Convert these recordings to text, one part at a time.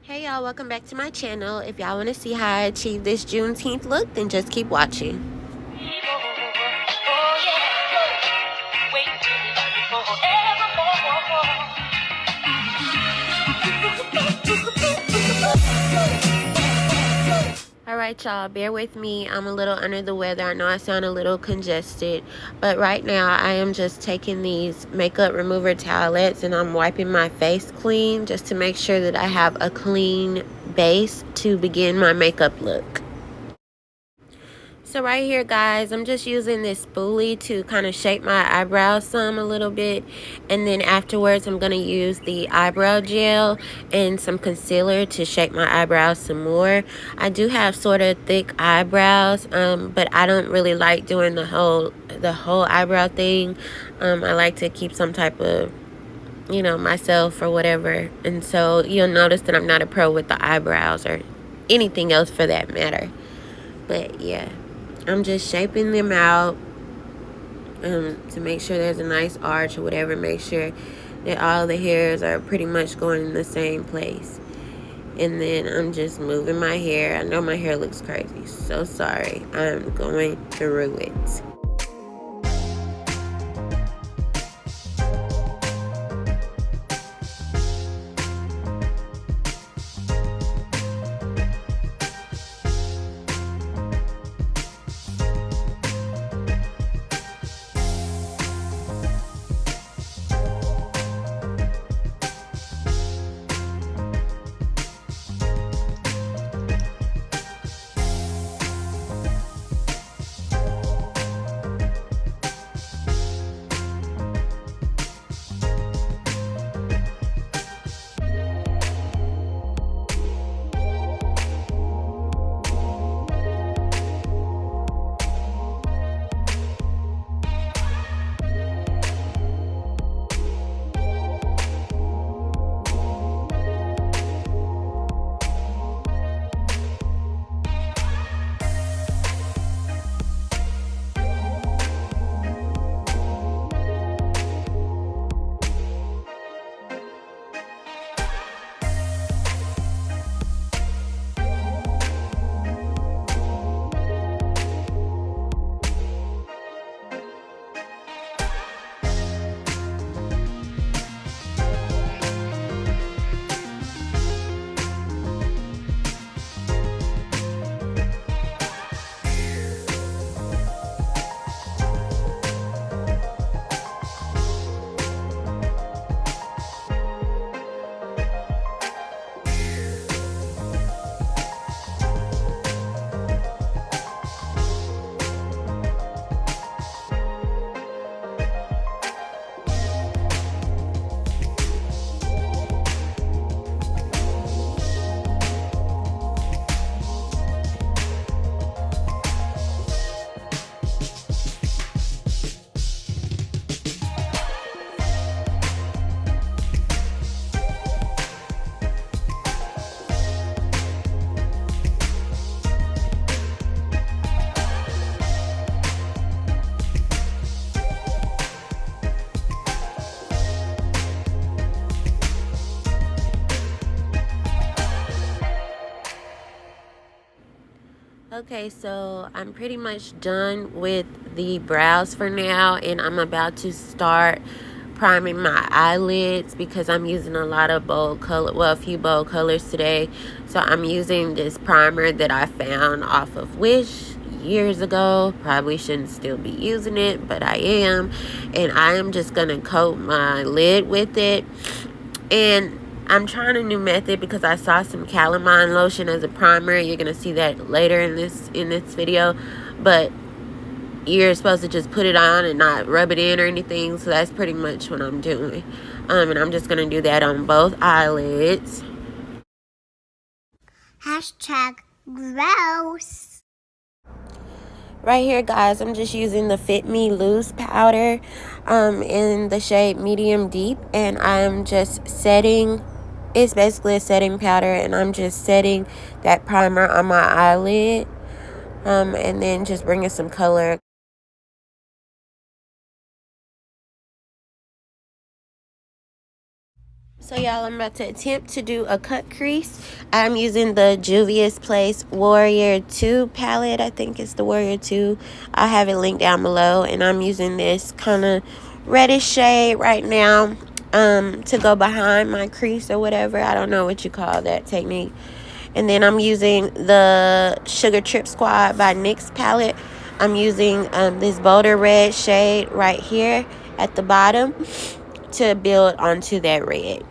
Hey y'all, welcome back to my channel. If y'all want to see how I achieve this Juneteenth look, then just keep watching. Alright y'all, bear with me. I'm a little under the weather. I know I sound a little congested, but right now I am just taking these makeup remover towelettes and I'm wiping my face clean just to make sure that I have a clean base to begin my makeup look. So right here, guys, I'm just using this spoolie to kind of shape my eyebrows a little bit. And then afterwards, I'm going to use the eyebrow gel and some concealer to shape my eyebrows some more. I do have sort of thick eyebrows, but I don't really like doing the whole eyebrow thing. I like to keep some type of, myself or whatever. And so you'll notice that I'm not a pro with the eyebrows or anything else for that matter. But yeah. I'm just shaping them out to make sure there's a nice arch or whatever. Make sure that all the hairs are pretty much going in the same place. And then I'm just moving my hair. I know my hair looks crazy. So sorry. I'm going through it. Okay, so I'm pretty much done with the brows for now, and I'm about to start priming my eyelids because I'm using a lot of bold color, well, a few bold colors today. So I'm using this primer that I found off of Wish years ago. Probably shouldn't still be using it, but I am, and I am just gonna coat my lid with it. And I'm trying a new method because I saw some calamine lotion as a primer. You're gonna see that later in this video, but you're supposed to just put it on and not rub it in or anything. So that's pretty much what I'm doing, and I'm just gonna do that on both eyelids. #gross. Right here, guys, I'm just using the FitMe loose powder in the shade medium deep, and I'm just setting. It's basically a setting powder, and I'm just setting that primer on my eyelid, and then just bringing some color. So y'all, I'm about to attempt to do a cut crease. I'm using the Juvia's Place Warrior 2 palette. I think it's the Warrior 2. I'll have it linked down below. And I'm using this kind of reddish shade right now to go behind my crease or whatever. I don't know what you call that technique. And then I'm using the Sugar Trip Squad by NYX palette. I'm using this bolder red shade right here at the bottom to build onto that red.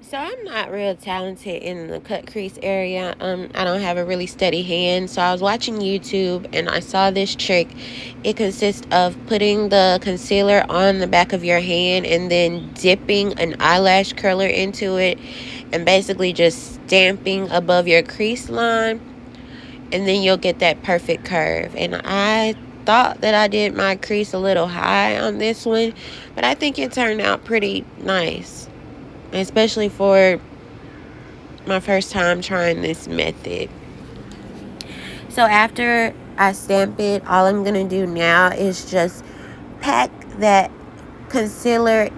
So I'm not real talented in the cut crease area. I don't have a really steady hand. So I was watching YouTube and I saw this trick. It consists of putting the concealer on the back of your hand and then dipping an eyelash curler into it and basically just stamping above your crease line, and then you'll get that perfect curve. And I thought that I did my crease a little high on this one, but I think it turned out pretty nice, especially for my first time trying this method. So after I stamp it, all I'm going to do now is just pack that concealer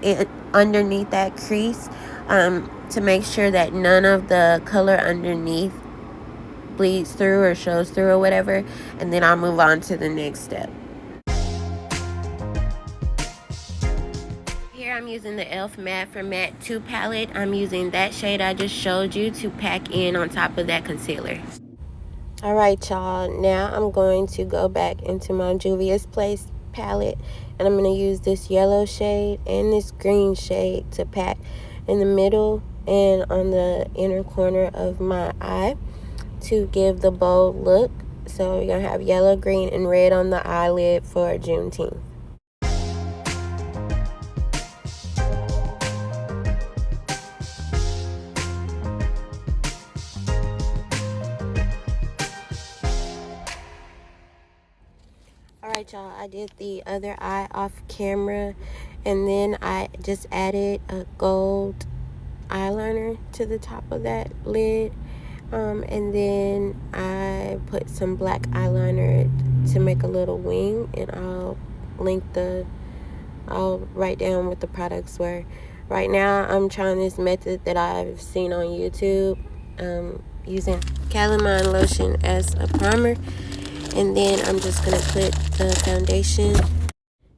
underneath that crease to make sure that none of the color underneath bleeds through or shows through or whatever, and then I'll move on to the next step. Here I'm using the e.l.f. Matte for Matte 2 palette. I'm using that shade I just showed you to pack in on top of that concealer. Alright y'all, now I'm going to go back into my Juvia's Place palette, and I'm going to use this yellow shade and this green shade to pack in the middle and on the inner corner of my eye to give the bold look. So you're going to have yellow, green, and red on the eyelid for Juneteenth. Alright y'all, I did the other eye off camera, and then I just added a gold eyeliner to the top of that lid, and then I put some black eyeliner to make a little wing, and I'll write down what the products were. Right now I'm trying this method that I've seen on YouTube, using calamine lotion as a primer. And then I'm just going to put the foundation.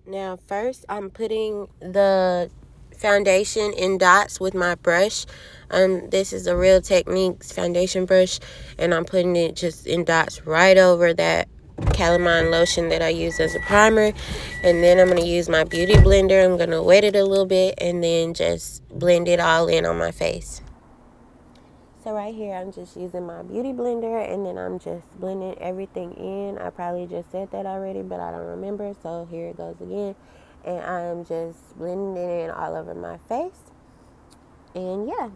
Now first I'm putting the foundation in dots with my brush. This is a Real Techniques foundation brush, and I'm putting it just in dots right over that calamine lotion that I use as a primer. And then I'm going to use my beauty blender. I'm going to wet it a little bit and then just blend it all in on my face. So right here, I'm just using my beauty blender, and then I'm just blending everything in. I probably just said that already, but I don't remember, so here it goes again. And I'm just blending it in all over my face. And yeah.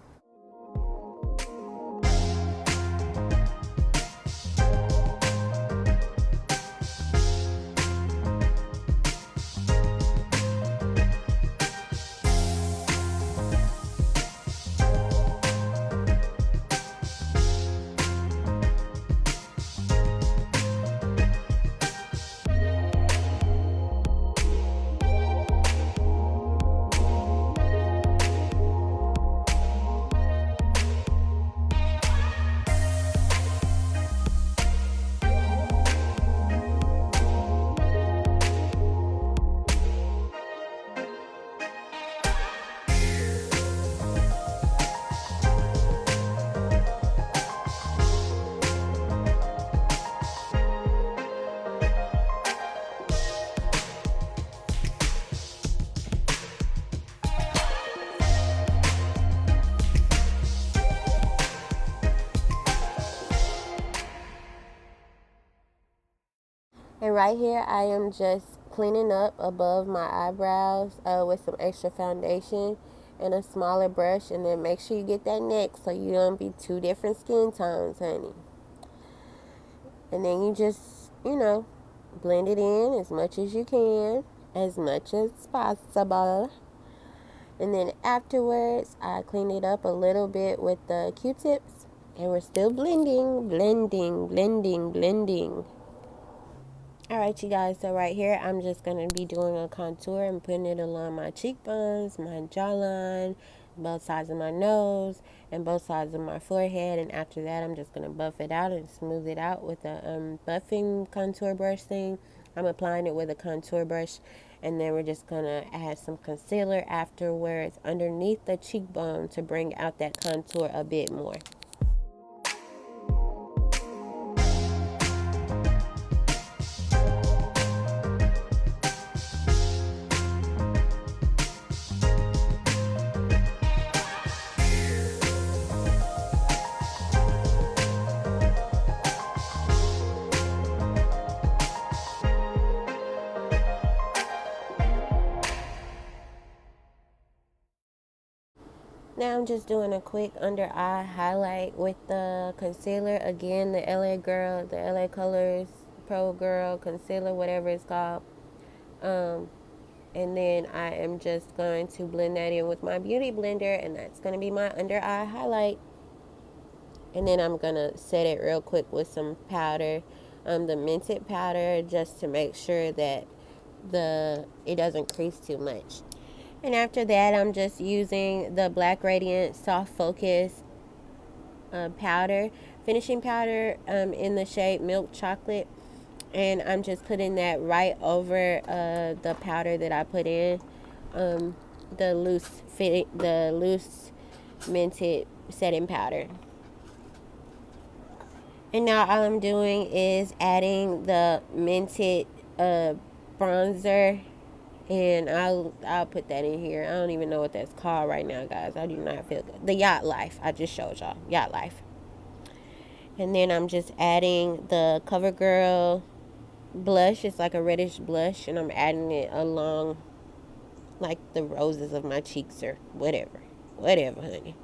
And right here, I am just cleaning up above my eyebrows with some extra foundation and a smaller brush. And then make sure you get that neck so you don't be two different skin tones, honey. And then you just, blend it in as much as you can, as much as possible. And then afterwards, I clean it up a little bit with the Q-tips. And we're still blending, blending, blending, blending. Alright, you guys, so right here, I'm just going to be doing a contour and putting it along my cheekbones, my jawline, both sides of my nose, and both sides of my forehead. And after that, I'm just going to buff it out and smooth it out with a buffing contour brush thing. I'm applying it with a contour brush, and then we're just going to add some concealer afterwards underneath the cheekbone to bring out that contour a bit more. Now I'm just doing a quick under eye highlight with the concealer. Again, the LA Girl, the LA Colors Pro Girl concealer, whatever it's called. And then I am just going to blend that in with my beauty blender, and that's going to be my under eye highlight. And then I'm going to set it real quick with some powder, the Mented powder, just to make sure that it doesn't crease too much. And after that, I'm just using the Black Radiance Soft Focus powder, finishing powder in the shade Milk Chocolate. And I'm just putting that right over the powder that I put in, the loose Mented setting powder. And now all I'm doing is adding the Mented bronzer. And I'll put that in here. I don't even know what that's called right now, guys. I do not feel good. The Yacht Life. I just showed y'all. Yacht Life. And then I'm just adding the Covergirl blush. It's like a reddish blush. And I'm adding it along like the roses of my cheeks or whatever. Whatever, honey.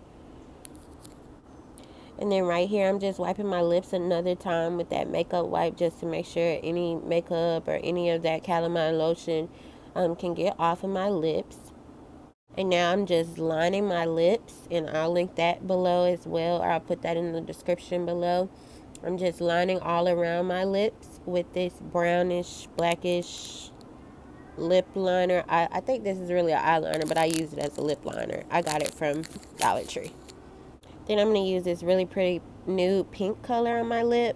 And then right here, I'm just wiping my lips another time with that makeup wipe just to make sure any makeup or any of that calamine lotion can get off of my lips. And now I'm just lining my lips, and I'll link that below as well, or I'll put that in the description below. I'm just lining all around my lips with this brownish, blackish lip liner. I think this is really an eyeliner, but I use it as a lip liner. I got it from Dollar Tree. Then I'm going to use this really pretty nude pink color on my lip.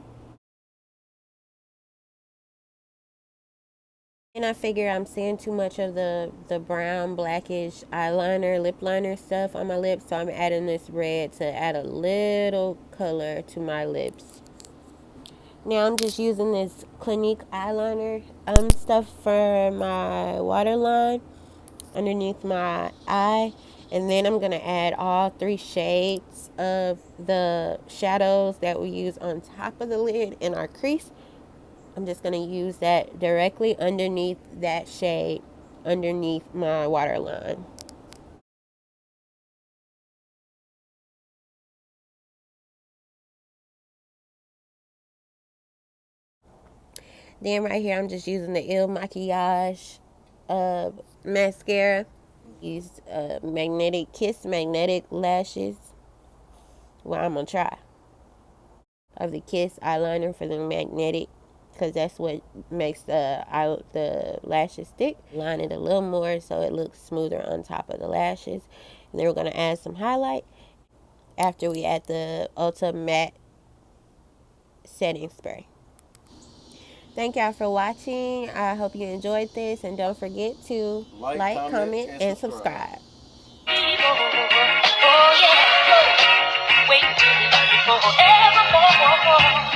And I figure I'm seeing too much of the brown, blackish eyeliner, lip liner stuff on my lips. So I'm adding this red to add a little color to my lips. Now I'm just using this Clinique eyeliner stuff for my waterline underneath my eye. And then I'm going to add all 3 shades of the shadows that we use on top of the lid in our crease. I'm just going to use that directly underneath that shade, underneath my waterline. Then right here, I'm just using the Il Makiage mascara. Use Magnetic Kiss Magnetic Lashes. Well, I'm going to try. Of the Kiss eyeliner for the magnetic, because that's what makes the lashes stick. Line it a little more so it looks smoother on top of the lashes. And then we're going to add some highlight after we add the Ulta Matte setting spray. Thank y'all for watching. I hope you enjoyed this, and don't forget to like, comment, and subscribe. Oh yeah, wait till forevermore.